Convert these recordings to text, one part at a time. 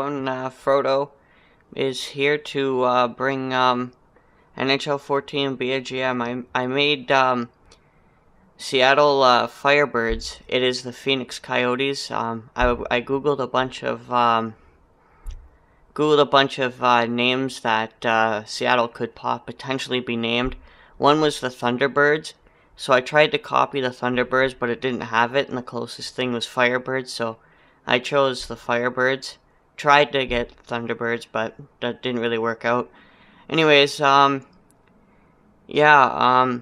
everyone, Frodo is here to bring NHL 14 be a GM. I made Seattle Firebirds. It is the Phoenix Coyotes. I googled a bunch of names that Seattle could potentially be named. One was the Thunderbirds. So I tried to copy the Thunderbirds, but it didn't have it, and the closest thing was Firebirds, so I chose the Firebirds. Tried to get Thunderbirds, but that didn't really work out. Anyways, I'm gonna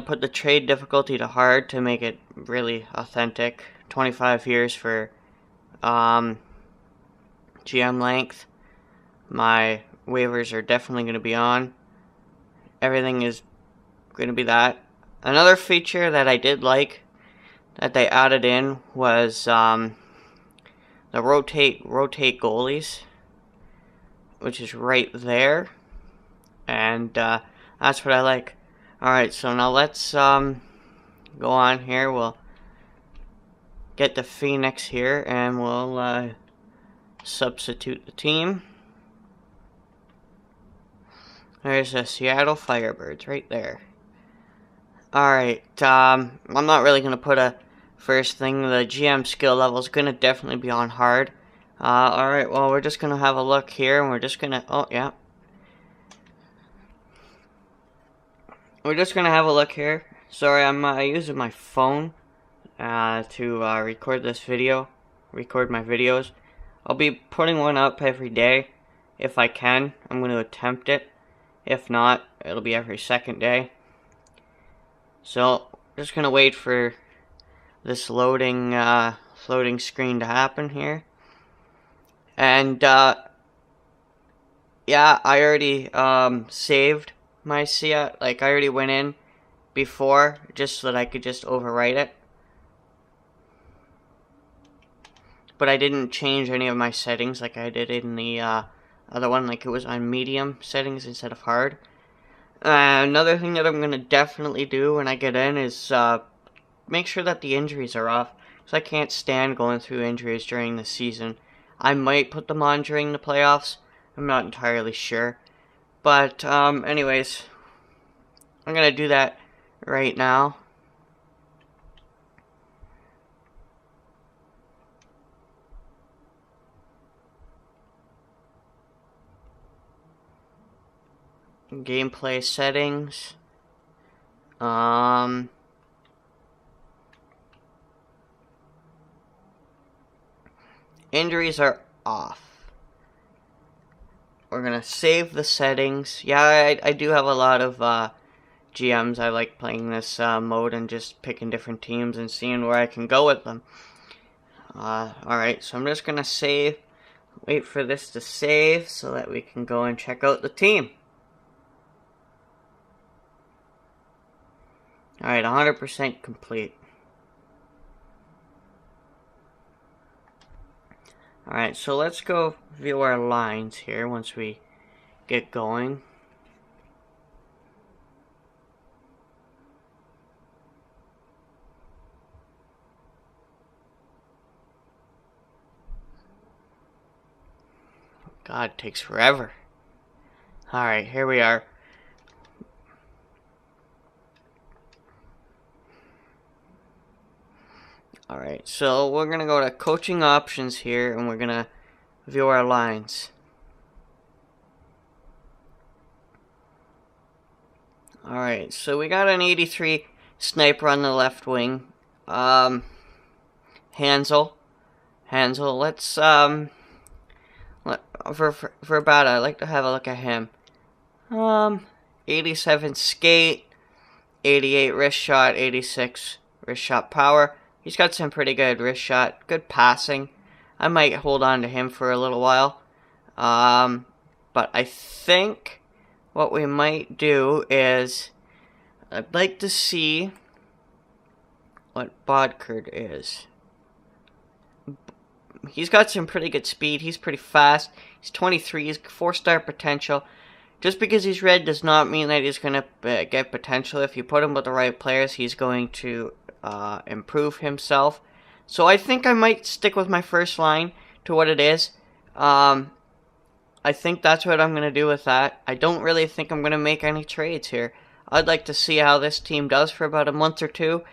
put the trade difficulty to hard to make it really authentic. 25 years for GM length. My waivers are definitely gonna be on. Everything is going to be that. Another feature that I did like that they added in was the rotate goalies, which is right there, and that's what I like. Alright, so now let's go on here. We'll get the Phoenix here, and we'll substitute the team. There's the Seattle Firebirds right there. Alright, I'm not really going to put a first thing. The GM skill level is going to definitely be on hard. Alright, well, we're just going to have a look here, and we're just going to, oh, yeah. We're just going to have a look here. Sorry, I'm using my phone to record this video, record my videos. I'll be putting one up every day if I can. I'm going to attempt it. If not, it'll be every second day. So, just gonna wait for this loading screen to happen here. And, yeah, I already, saved my Seattle. Like, I already went in before, just so that I could just overwrite it. But I didn't change any of my settings like I did in the, other one, like it was on medium settings instead of hard. Another thing that I'm going to definitely do when I get in is make sure that the injuries are off. Because I can't stand going through injuries during the season. I might put them on during the playoffs. I'm not entirely sure. But, anyways, I'm going to do that right now. Gameplay settings. Injuries are off. We're gonna save the settings. Yeah, I do have a lot of GMs. I like playing this mode and just picking different teams and seeing where I can go with them. Alright, so I'm just gonna save. Wait for this to save so that we can go and check out the team. Alright, 100% complete. Alright, so let's go view our lines here once we get going. God, it takes forever. Alright, here we are. Alright, so we're going to go to coaching options here, and we're going to view our lines. Alright, so we got an 83 sniper on the left wing. Hansel, let's, for about, I'd like to have a look at him. 87 skate, 88 wrist shot, 86 wrist shot power. He's got some pretty good wrist shot, good passing. I might hold on to him for a little while. But I think what we might do is, I'd like to see what Bodkard is. He's got some pretty good speed. He's pretty fast. He's 23. He's 4-star potential. Just because he's red does not mean that he's going to get potential. If you put him with the right players, he's going to improve himself. So I think I might stick with my first line to what it is. I think that's what I'm going to do with that. I don't really think I'm going to make any trades here. I'd like to see how this team does for about a month or two.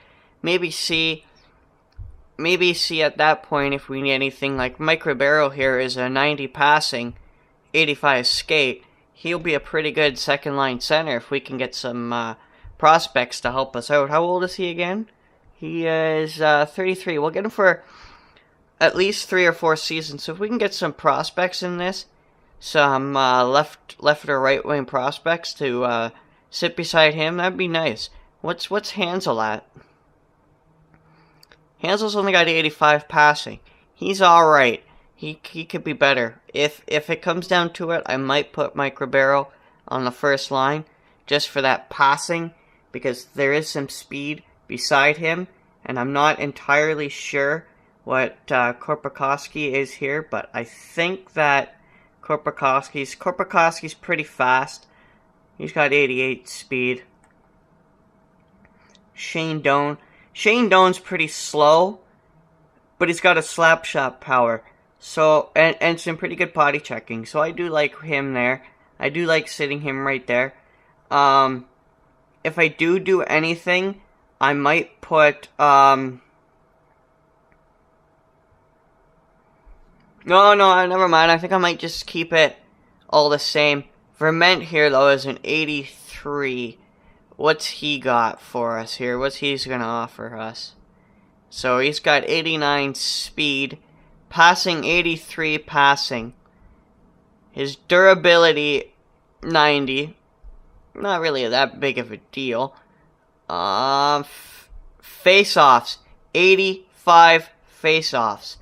Maybe see at that point if we need anything. Like Mike Ribeiro here is a 90 passing, 85 skate. He'll be a pretty good second line center if we can get some prospects to help us out. How old is he again? He is 33. We'll get him for at least 3 or 4 seasons. So if we can get some prospects in this, some left or right wing prospects to sit beside him, that'd be nice. What's Hansel at? Hansel's only got 85 passing. He's all right. He could be better. If it comes down to it, I might put Mike Ribeiro on the first line just for that passing, because there is some speed beside him, and I'm not entirely sure what Korpikoski is here, but I think that Korpikoski's pretty fast. He's got 88 speed. Shane Doan's pretty slow, but he's got a slap shot power. So and some pretty good body checking. So I do like him there. I do like sitting him right there. If I do anything, I might put No, never mind. I think I might just keep it all the same. Verment here, though, is an 83. What's he got for us here? What's he's going to offer us? So he's got 89 speed. Passing, 83 passing. His durability, 90. Not really that big of a deal. Face-offs, 85 face-offs.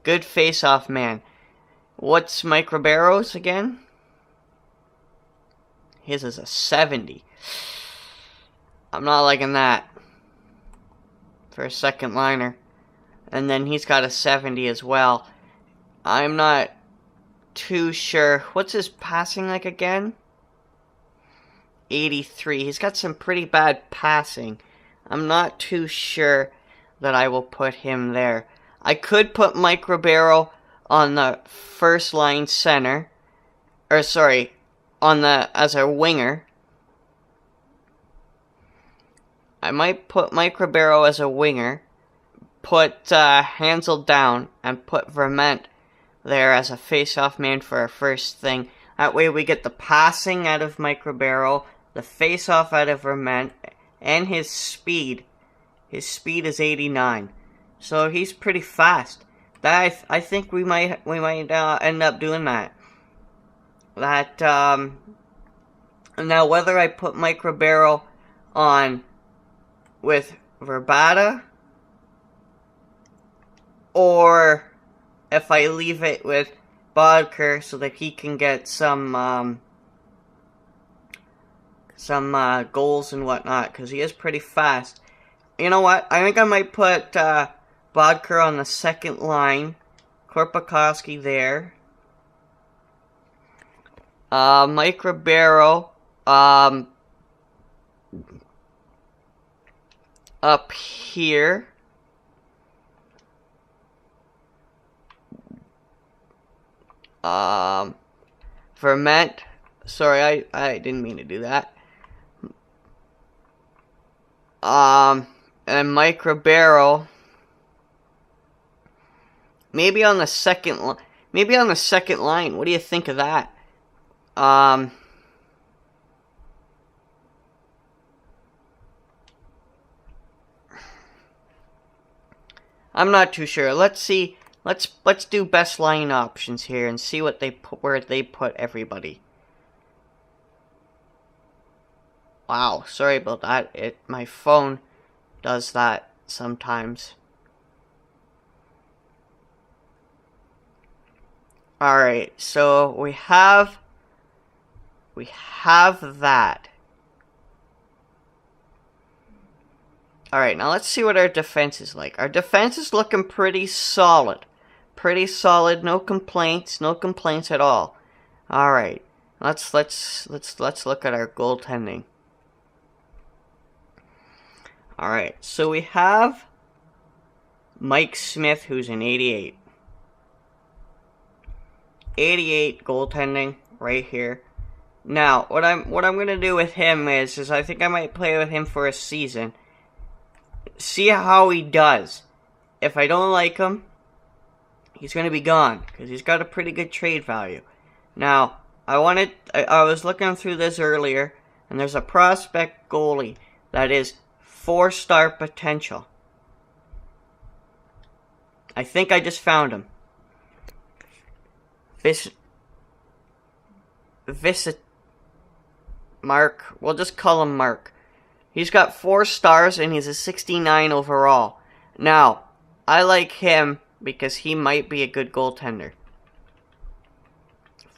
Good face-off man. What's Mike Ribeiro's again? His is a 70. I'm not liking that for a second liner. And then he's got a 70 as well. I'm not too sure. What's his passing like again? 83. He's got some pretty bad passing. I'm not too sure that I will put him there. I could put Mike Ribeiro on the first line center. Or sorry, as a winger. I might put Mike Ribeiro as a winger. Put Hansel down and put Verment there as a face-off man for our first thing. That way we get the passing out of Mike Ribeiro, the face-off out of Verment, and his speed. His speed is 89. So he's pretty fast. I think we might end up doing that. Now whether I put Mike Ribeiro on with Verbata, or if I leave it with Bodker so that he can get some goals and whatnot, because he is pretty fast. You know what? I think I might put Bodker on the second line, Korpikoski there, Mike Ribeiro up here. Verment. Sorry, I didn't mean to do that. And Mike Ribeiro. Maybe on the second line. What do you think of that? I'm not too sure. Let's see. Let's do best line options here and see what where they put everybody. Wow, sorry about that. My phone does that sometimes. Alright, so we have that. Alright, now let's see what our defense is like. Our defense is looking pretty solid. No complaints at all. Alright, let's look at our goaltending. Alright, so we have Mike Smith, who's an 88. 88 goaltending right here. Now, what I'm gonna do with him is I think I might play with him for a season. See how he does. If I don't like him, he's gonna be gone because he's got a pretty good trade value. Now, I was looking through this earlier, and there's a prospect goalie that is 4-star potential. I think I just found him. Mark. We'll just call him Mark. He's got 4 stars and he's a 69 overall. Now, I like him because he might be a good goaltender.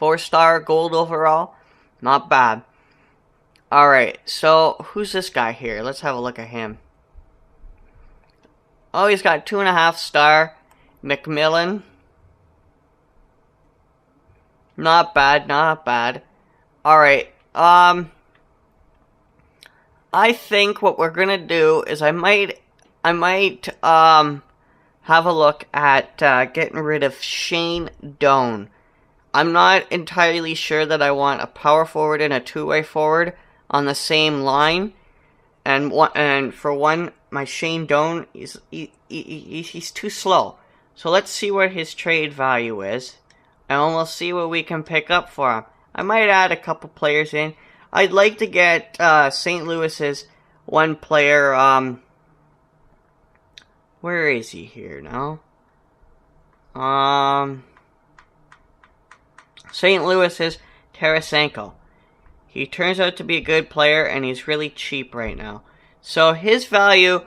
4-star gold overall. Not bad. Alright, so who's this guy here? Let's have a look at him. Oh, he's got 2.5 star. McMillan. Not bad, not bad. Alright, I think what we're gonna do is I might have a look at getting rid of Shane Doan. I'm not entirely sure that I want a power forward and a two-way forward on the same line. And for one, my Shane Doan he's too slow. So let's see what his trade value is, and we'll see what we can pick up for him. I might add a couple players in. I'd like to get St. Louis's one player. Where is he here now? St. Louis's Tarasenko. He turns out to be a good player, and he's really cheap right now. So his value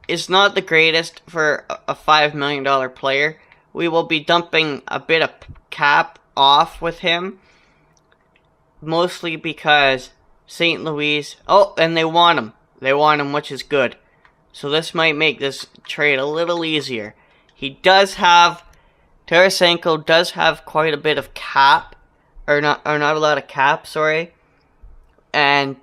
is not the greatest for a $5 million player. We will be dumping a bit of cap off with him, mostly because St. Louis... Oh, and they want him. They want him, which is good. So this might make this trade a little easier. He does have... Tarasenko does have quite a bit of cap. Or not a lot of cap, sorry. And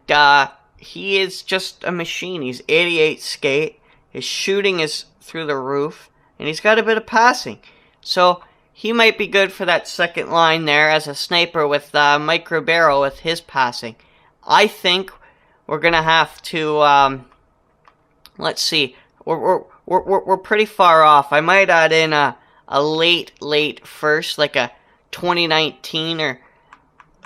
he is just a machine. He's 88 skate. His shooting is through the roof. And he's got a bit of passing. So he might be good for that second line there as a sniper with Mike Ribeiro with his passing. I think we're going to have to... let's see. We're pretty far off. I might add in a late first, like a 2019 or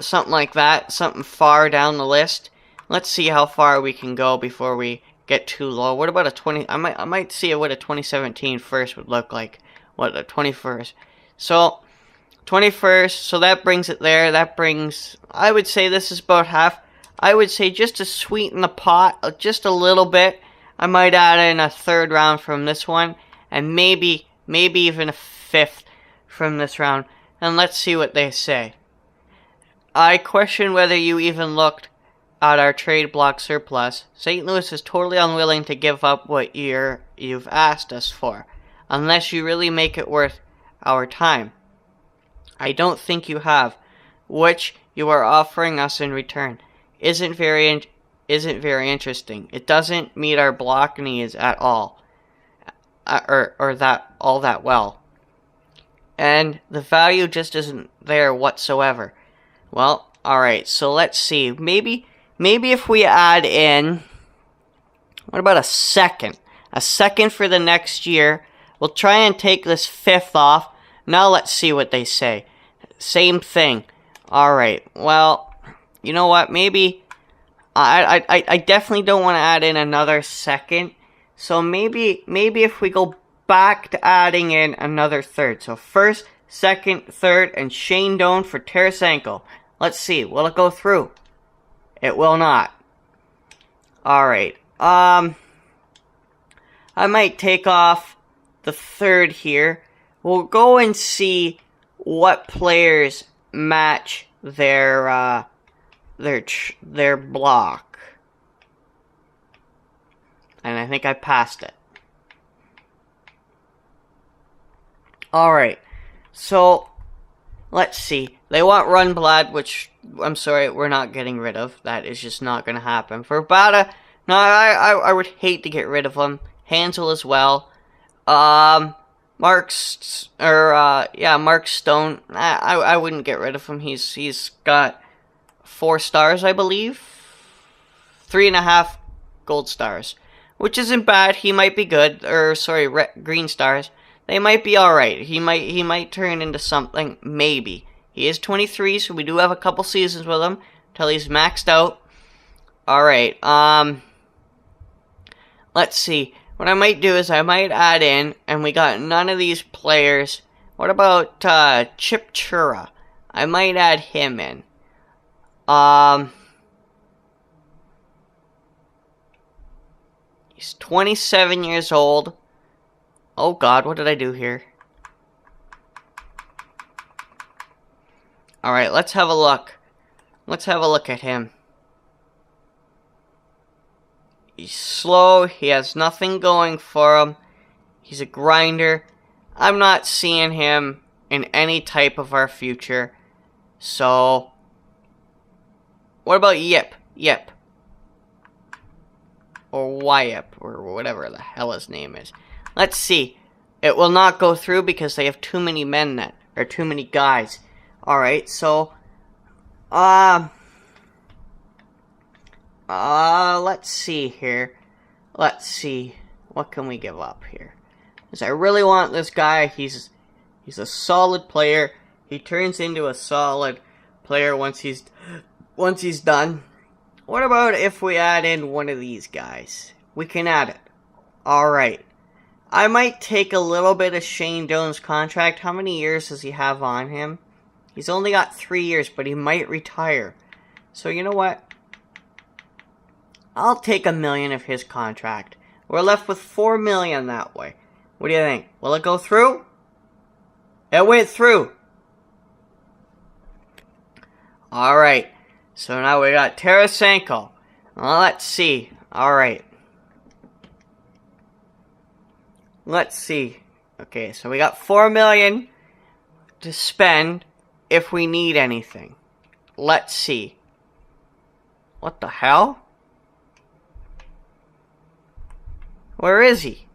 something like that. Something far down the list. Let's see how far we can go before we get too low. What about a 20? I might see what a 2017 first would look like. What, a 21st? So 21st. So that brings it there. That brings. I would say this is about half. I would say just to sweeten the pot just a little bit, I might add in a third round from this one, and maybe even a fifth from this round. And let's see what they say. I question whether you even looked at our trade block surplus. St. Louis is totally unwilling to give up what you've asked us for, unless you really make it worth our time. I don't think you have. Which you are offering us in return isn't very interesting. It doesn't meet our block needs at all, or that well, and the value just isn't there whatsoever. Well, all right. So let's see. Maybe if we add in, what about a second? A second for the next year. We'll try and take this fifth off. Now let's see what they say. Same thing. All right. Well, you know what? Maybe I definitely don't want to add in another second. So maybe if we go back to adding in another third. So first, second, third, and Shane Doan for Tarasenko. Let's see. Will it go through? It will not. Alright. I might take off the third here. We'll go and see what players match their block. And I think I passed it. Alright. So, let's see. They want Rundblad, which, I'm sorry, we're not getting rid of. That is just not going to happen. For Bada, no, I would hate to get rid of him. Hansel as well. Mark Stone. I wouldn't get rid of him. He's got 4 stars, I believe. 3.5 gold stars, which isn't bad. He might be good. Or sorry, green stars. They might be all right. He might turn into something. Maybe. He is 23, so we do have a couple seasons with him till he's maxed out. All right. Let's see. What I might do is I might add in, and we got none of these players. What about Chip Chura? I might add him in. He's 27 years old. Oh God, what did I do here? Alright, let's have a look. Let's have a look at him. He's slow. He has nothing going for him. He's a grinder. I'm not seeing him in any type of our future. So, what about Yip? Yip. Or Wyip, or whatever the hell his name is. Let's see. It will not go through because they have too many men that, or too many guys. Alright, so, let's see here. Let's see. What can we give up here? Because I really want this guy. He's a solid player. He turns into a solid player once he's done. What about if we add in one of these guys? We can add it. Alright. I might take a little bit of Shane Doan's contract. How many years does he have on him? He's only got 3 years, but he might retire. So you know what? I'll take $1 million of his contract. We're left with $4 million that way. What do you think? Will it go through? It went through. Alright. So now we got Tarasenko. Well, let's see. Alright. Let's see. Okay, so we got $4 million to spend if we need anything. Let's see. What the hell? Where is he?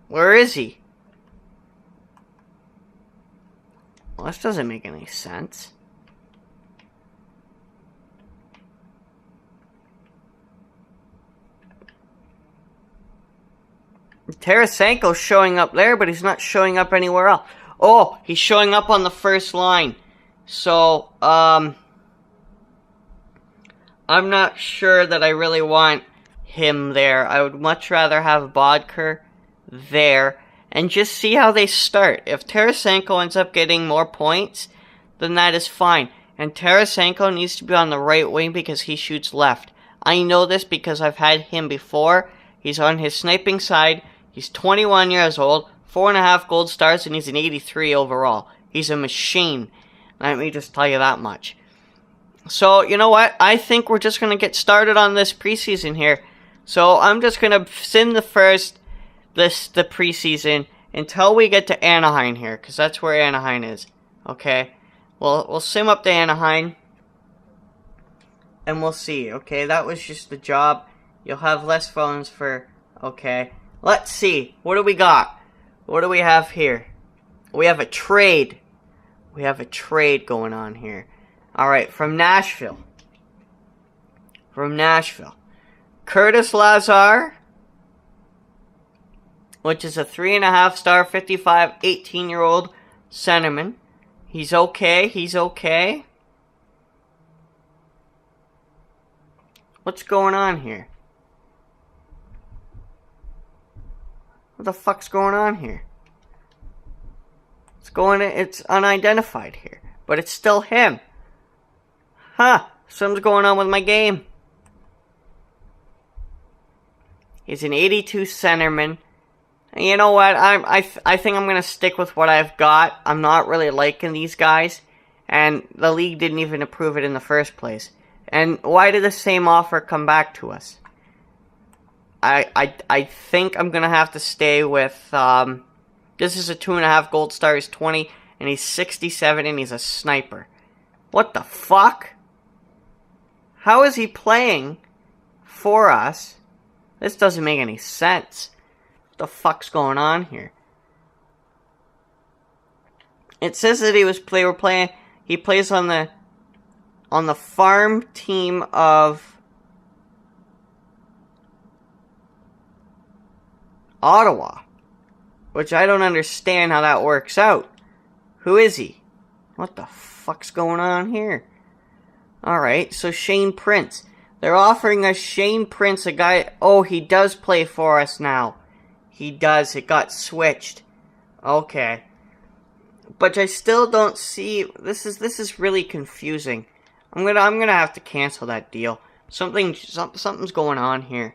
Where is he? Well, this doesn't make any sense. Tarasenko's showing up there, but he's not showing up anywhere else. Oh, he's showing up on the first line. So, I'm not sure that I really want him there. I would much rather have Bodker there and just see how they start. If Tarasenko ends up getting more points, then that is fine. And Tarasenko needs to be on the right wing because he shoots left. I know this because I've had him before. He's on his sniping side. He's 21 years old, 4.5 gold stars, and he's an 83 overall. He's a machine. Let me just tell you that much. So, you know what? I think we're just going to get started on this preseason here. So, I'm just going to sim the preseason until we get to Anaheim here, because that's where Anaheim is. Okay? We'll sim up to Anaheim, and we'll see. Okay, that was just the job. You'll have less phones for... Okay. Let's see. What do we got? What do we have here? We have a trade. We have a trade going on here. Alright, from Nashville. Curtis Lazar, which is a 3.5 star, 55, 18-year-old centerman. He's okay. What's going on here? What the fuck's going on here? It's unidentified here. But it's still him. Huh. Something's going on with my game. He's an 82 centerman. And you know what? I think I'm going to stick with what I've got. I'm not really liking these guys. And the league didn't even approve it in the first place. And why did the same offer come back to us? I think I'm going to have to stay with... this is a 2.5 gold star. He's 20. And he's 67 and he's a sniper. What the fuck? How is he playing for us. This doesn't make any sense. What the fuck's going on here? It says that he plays on the farm team of Ottawa, which I don't understand how that works out. Who is he? What the fuck's going on here? Alright, so Shane Prince. They're offering us Shane Prince, a guy... Oh, he does play for us now. He does. It got switched. Okay. But I still don't see... This is really confusing. I'm gonna have to cancel that deal. Something's going on here.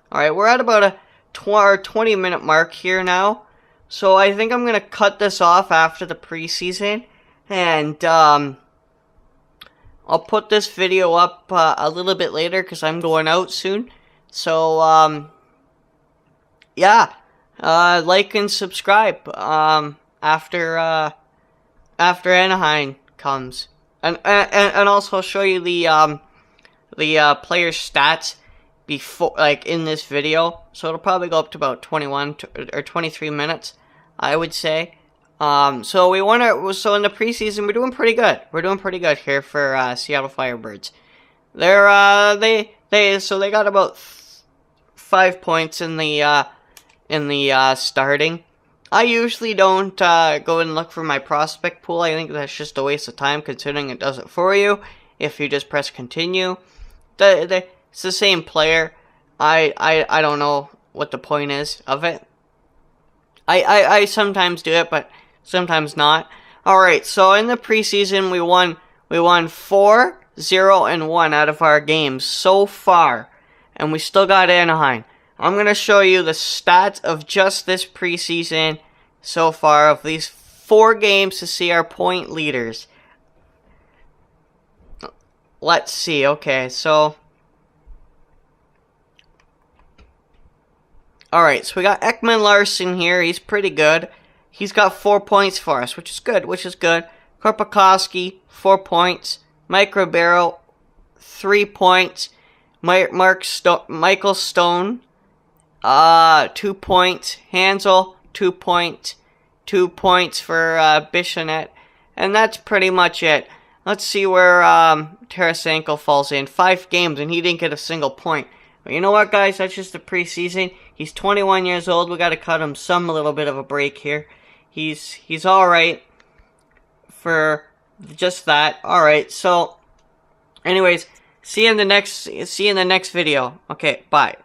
Alright, we're at about a 20-minute mark here now. So I think I'm gonna cut this off after the preseason. And, I'll put this video up a little bit later because I'm going out soon. So, yeah, like and subscribe after Anaheim comes, and also show you the player stats before, like, in this video. So it'll probably go up to about 21 or 23 minutes, I would say. So in the preseason, we're doing pretty good. We're doing pretty good here for Seattle Firebirds. They got about 5 points in the starting. I usually don't go and look for my prospect pool. I think that's just a waste of time, considering it does it for you if you just press continue. It's the same player. I don't know what the point is of it. I sometimes do it, but sometimes not. Alright, so in the preseason, we won 4, 0, and 1 out of our games so far. And we still got Anaheim. I'm going to show you the stats of just this preseason so far of these 4 games to see our point leaders. Let's see. Okay, so... Alright, so we got Ekman Larson here. He's pretty good. He's got 4 points for us, which is good. Korpikoski, 4 points. Mike Ribeiro, 3 points. Michael Stone, 2 points. Hansel, 2 points. 2 points for Bishonet. And that's pretty much it. Let's see where Tarasenko falls in. 5 games, and he didn't get a single point. But you know what, guys? That's just the preseason. He's 21 years old. We got to cut him some little bit of a break here. He's all right for just that. All right. So, anyways, see you in the next video. Okay. Bye.